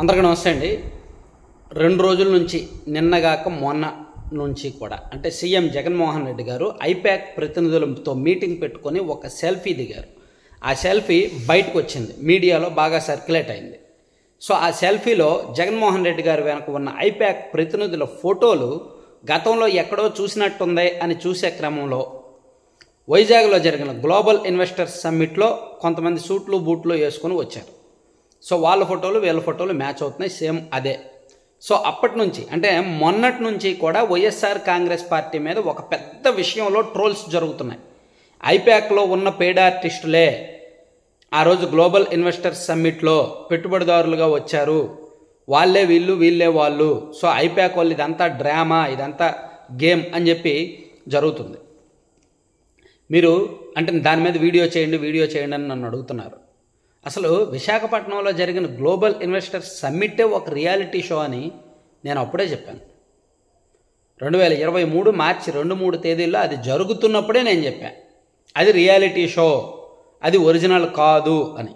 అందరికీ నమస్తే అండి. 2 రోజుల నుంచి నిన్నగాక మొన్న నుంచి కూడా అంటే సీఎం జగన్మోహన్ రెడ్డి గారు ఐపాక్ ప్రతినిధులతో మీటింగ్ పెట్టుకొని ఒక సెల్ఫీ దిగారు. ఆ సెల్ఫీ బయటకు వచ్చింది, మీడియాలో బాగా సర్క్యులేట్ అయింది. సో ఆ సెల్ఫీలో జగన్మోహన్ రెడ్డి గారు వెనక ఉన్న ఐపాక్ ప్రతినిధుల ఫోటోలు గతంలో ఎక్కడో చూసినట్టుంది అని చూసే క్రమంలో వైజాగ్లో జరిగిన గ్లోబల్ ఇన్వెస్టర్స్ సమ్మిట్లో కొంతమంది సూట్లు బూట్లు వేసుకొని వచ్చారు. సో వాళ్ళ ఫోటోలు వీళ్ళ ఫోటోలు మ్యాచ్ అవుతున్నాయి, సేమ్ అదే. సో అప్పటి నుంచి అంటే మొన్నటి నుంచి కూడా వైఎస్ఆర్ కాంగ్రెస్ పార్టీ మీద ఒక పెద్ద విషయంలో ట్రోల్స్ జరుగుతున్నాయి. ఐపాక్లో ఉన్న పెయిడ్ ఆర్టిస్టులే ఆ రోజు గ్లోబల్ ఇన్వెస్టర్స్ సమ్మిట్లో పెట్టుబడిదారులుగా వచ్చారు, వాళ్ళే వీళ్ళు వీళ్ళే వాళ్ళు. సో ఐపాక్ వాళ్ళు ఇదంతా డ్రామా, ఇదంతా గేమ్ అని చెప్పి జరుగుతుంది. మీరు అంటే దాని మీద వీడియో చేయండి అని నన్ను అడుగుతున్నారు. అసలు విశాఖపట్నంలో జరిగిన గ్లోబల్ ఇన్వెస్టర్స్ సమ్మిటే ఒక రియాలిటీ షో అని నేను అప్పుడే చెప్పాను. 2023 మార్చి 2-3 తేదీల్లో అది జరుగుతున్నప్పుడే నేను చెప్పాను అది రియాలిటీ షో, అది ఒరిజినల్ కాదు అని.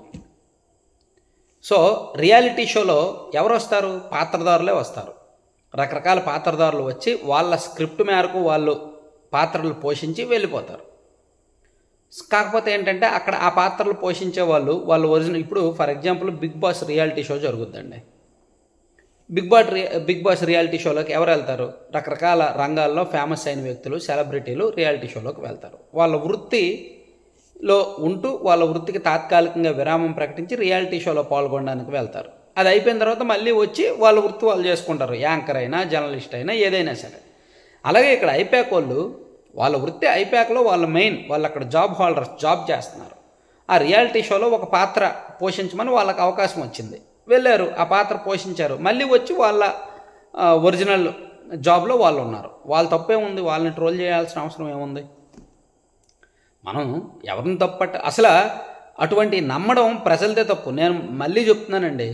సో రియాలిటీ షోలో ఎవరు వస్తారు? పాత్రదారులే వస్తారు. రకరకాల పాత్రదారులు వచ్చి వాళ్ళ స్క్రిప్ట్ మేరకు వాళ్ళు పాత్రలు పోషించి వెళ్ళిపోతారు. కాకపోతే ఏంటంటే అక్కడ ఆ పాత్రలు పోషించే వాళ్ళు ఒరిజినల్. ఇప్పుడు for example Bigg Boss reality show జరుగుద్దండి. బిగ్ బాస్ రియాలిటీ షోలోకి ఎవరు వెళ్తారు? రకరకాల రంగాల్లో ఫేమస్ అయిన వ్యక్తులు, సెలబ్రిటీలు రియాలిటీ షోలోకి వెళ్తారు. వాళ్ళ వృత్తిలో ఉంటూ వాళ్ళ వృత్తికి తాత్కాలికంగా విరామం ప్రకటించి రియాలిటీ షోలో పాల్గొనడానికి వెళ్తారు. అది అయిపోయిన తర్వాత మళ్ళీ వచ్చి వాళ్ళ వృత్తి వాళ్ళు చేసుకుంటారు, యాంకర్ అయినా జర్నలిస్ట్ అయినా ఏదైనా సరే. అలాగే ఇక్కడ ఐపాక్ వాళ్ళు వాళ్ళ వృత్తి ఐపాక్లో వాళ్ళ మెయిన్, వాళ్ళు అక్కడ జాబ్ హోల్డర్స్, జాబ్ చేస్తున్నారు. ఆ రియాలిటీ షోలో ఒక పాత్ర పోషించమని వాళ్ళకి అవకాశం వచ్చింది, వెళ్ళారు, ఆ పాత్ర పోషించారు, మళ్ళీ వచ్చి వాళ్ళ ఒరిజినల్ జాబ్లో వాళ్ళు ఉన్నారు. వాళ్ళ తప్పే ఉంది, వాళ్ళని ట్రోల్ చేయాల్సిన అవసరం ఏముంది? మనం ఎవరిని తప్పట్ట, అసలు అటువంటి నమ్మడం ప్రజలదే తప్పు. నేను మళ్ళీ చెప్తున్నానండి,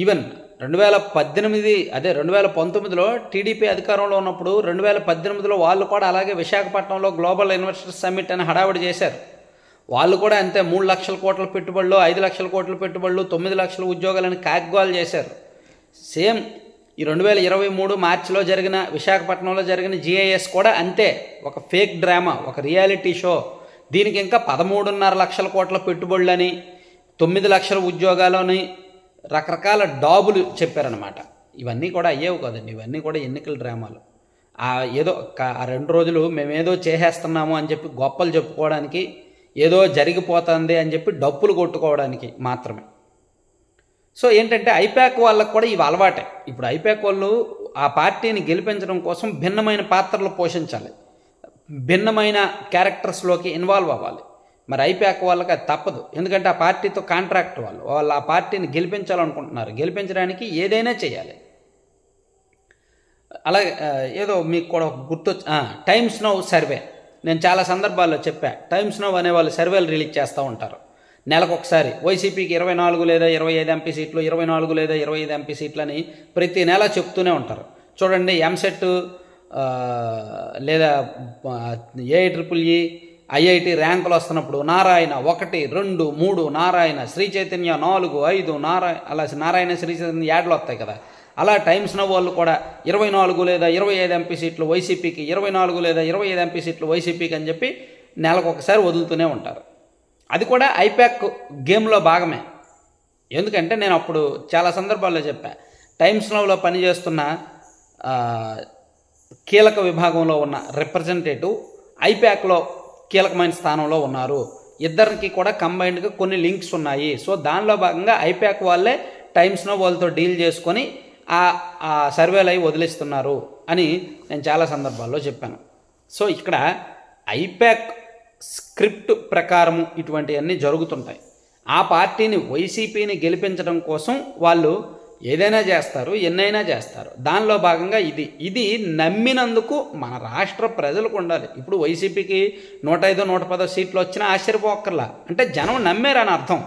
ఈవెన్ 2019లో టీడీపీ అధికారంలో ఉన్నప్పుడు 2018లో వాళ్ళు కూడా అలాగే విశాఖపట్నంలో గ్లోబల్ ఇన్వెస్టర్స్ సమ్మిట్ అని హడావిడి చేశారు. వాళ్ళు కూడా అంతే 3 లక్షల కోట్ల పెట్టుబడులు, 5 లక్షల కోట్ల పెట్టుబడులు, 9 లక్షల ఉద్యోగాలని కాగ్గాలు చేశారు. సేమ్ ఈ 2023 మార్చిలో జరిగిన విశాఖపట్నంలో జరిగిన జిఐఎస్ కూడా అంతే, ఒక ఫేక్ డ్రామా, ఒక రియాలిటీ షో. దీనికి ఇంకా 13.5 లక్షల కోట్ల పెట్టుబడులని, 9 లక్షల ఉద్యోగాలని, రకరకాల డాబులు చెప్పారనమాట. ఇవన్నీ కూడా అయ్యేవి కదండి, ఇవన్నీ కూడా ఎన్నికల డ్రామాలు. ఏదో ఆ 2 రోజులు మేమేదో చేసేస్తున్నాము అని చెప్పి గొప్పలు చెప్పుకోవడానికి, ఏదో జరిగిపోతుంది అని చెప్పి డప్పులు కొట్టుకోవడానికి మాత్రమే. సో ఏంటంటే ఐపాక్ వాళ్ళకు కూడా ఇవి అలవాటే. ఇప్పుడు ఐపాక్ వాళ్ళు ఆ పార్టీని గెలిపించడం కోసం భిన్నమైన పాత్రలు పోషించాలి, భిన్నమైన క్యారెక్టర్స్లోకి ఇన్వాల్వ్ అవ్వాలి. మరి ఐపాక్ వాళ్ళకి అది తప్పదు, ఎందుకంటే ఆ పార్టీతో కాంట్రాక్ట్, వాళ్ళు ఆ పార్టీని గెలిపించాలనుకుంటున్నారు, గెలిపించడానికి ఏదైనా చేయాలి. అలాగే ఏదో మీకు కూడా టైమ్స్ నౌ సర్వే, నేను చాలా సందర్భాల్లో చెప్పా, టైమ్స్ నౌ అనే వాళ్ళు సర్వేలు రిలీజ్ చేస్తూ ఉంటారు నెలకొకసారి. వైసీపీకి 24 లేదా 25 ఎంపీ సీట్లు, 24 లేదా 25 ఎంపీ సీట్లని ప్రతి నెల చెప్తూనే ఉంటారు. చూడండి, ఎంసెట్ లేదా AIEEE IIT ర్యాంకులు వస్తున్నప్పుడు నారాయణ 1, 2, 3, నారాయణ, శ్రీ చైతన్య 4, 5, అలా నారాయణ శ్రీ చైతన్య యాడ్లు వస్తాయి కదా. అలా టైమ్స్ నౌ వాళ్ళు కూడా 24 లేదా 25 ఎంపీ సీట్లు వైసీపీకి, 24 లేదా 25 ఎంపీ సీట్లు వైసీపీకి అని చెప్పి నెలకొకసారి వదులుతూనే ఉంటారు. అది కూడా ఐపాక్ గేమ్లో భాగమే. ఎందుకంటే నేను అప్పుడు చాలా సందర్భాల్లో చెప్పా, టైమ్స్ నౌలో పనిచేస్తున్న కీలక విభాగంలో ఉన్న రిప్రజెంటేటివ్ ఐపాక్లో కీలకమైన స్థానంలో ఉన్నారు. ఇద్దరికి కూడా కంబైన్డ్గా కొన్ని లింక్స్ ఉన్నాయి. సో దానిలో భాగంగా ఐపాక్ వాళ్ళే టైమ్స్ నౌ వాళ్ళతో డీల్ చేసుకొని ఆ సర్వేలు అవి వదిలిస్తున్నారు అని నేను చాలా సందర్భాల్లో చెప్పాను. సో ఇక్కడ ఐపాక్ స్క్రిప్ట్ ప్రకారం ఇటువంటివన్నీ జరుగుతుంటాయి. ఆ పార్టీని, వైసీపీని గెలిపించడం కోసం వాళ్ళు ఏదైనా చేస్తారు, ఎన్నైనా చేస్తారు. దానిలో భాగంగా ఇది నమ్మినందుకు మన రాష్ట్ర ప్రజలకు ఉండాలి. ఇప్పుడు వైసీపీకి 105, 110 సీట్లు వచ్చినా ఆశ్చర్యపోక్కర్లా, అంటే జనం నమ్మారని అర్థం.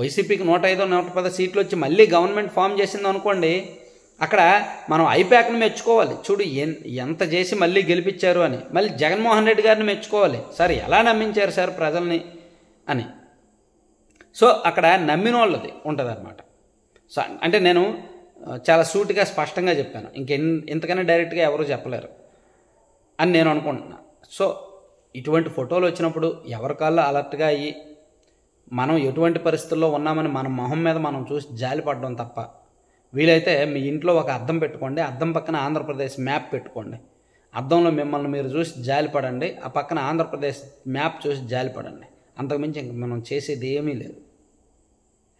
వైసీపీకి 105, 110 సీట్లు వచ్చి మళ్ళీ గవర్నమెంట్ ఫామ్ చేసింది అనుకోండి, అక్కడ మనం ఐపాక్ని మెచ్చుకోవాలి. చూడు ఎంత చేసి మళ్ళీ గెలిపించారు అని. మళ్ళీ జగన్మోహన్ రెడ్డి గారిని మెచ్చుకోవాలి, సార్ ఎలా నమ్మించారు సార్ ప్రజల్ని అని. సో అక్కడ నమ్మిన వాళ్ళది ఉంటుంది అన్నమాట. సో అంటే నేను చాలా సూటిగా స్పష్టంగా చెప్పాను. ఇంతకన్నా డైరెక్ట్గా ఎవరు చెప్పలేరు అని నేను అనుకుంటున్నా. సో ఇటువంటి ఫోటోలు వచ్చినప్పుడు ఎవరి కాళ్ళు అలర్ట్గా అయ్యి మనం ఎటువంటి పరిస్థితుల్లో ఉన్నామని మన మొహం మీద మనం చూసి జాలిపడడం తప్ప, వీలైతే మీ ఇంట్లో ఒక అద్దం పెట్టుకోండి, అద్దం పక్కన ఆంధ్రప్రదేశ్ మ్యాప్ పెట్టుకోండి, అద్దంలో మిమ్మల్ని మీరు చూసి జాలిపడండి, ఆ పక్కన ఆంధ్రప్రదేశ్ మ్యాప్ చూసి జాలిపడండి. అంతకుమించి ఇంక మనం చేసేది ఏమీ లేదు.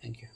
Thank you.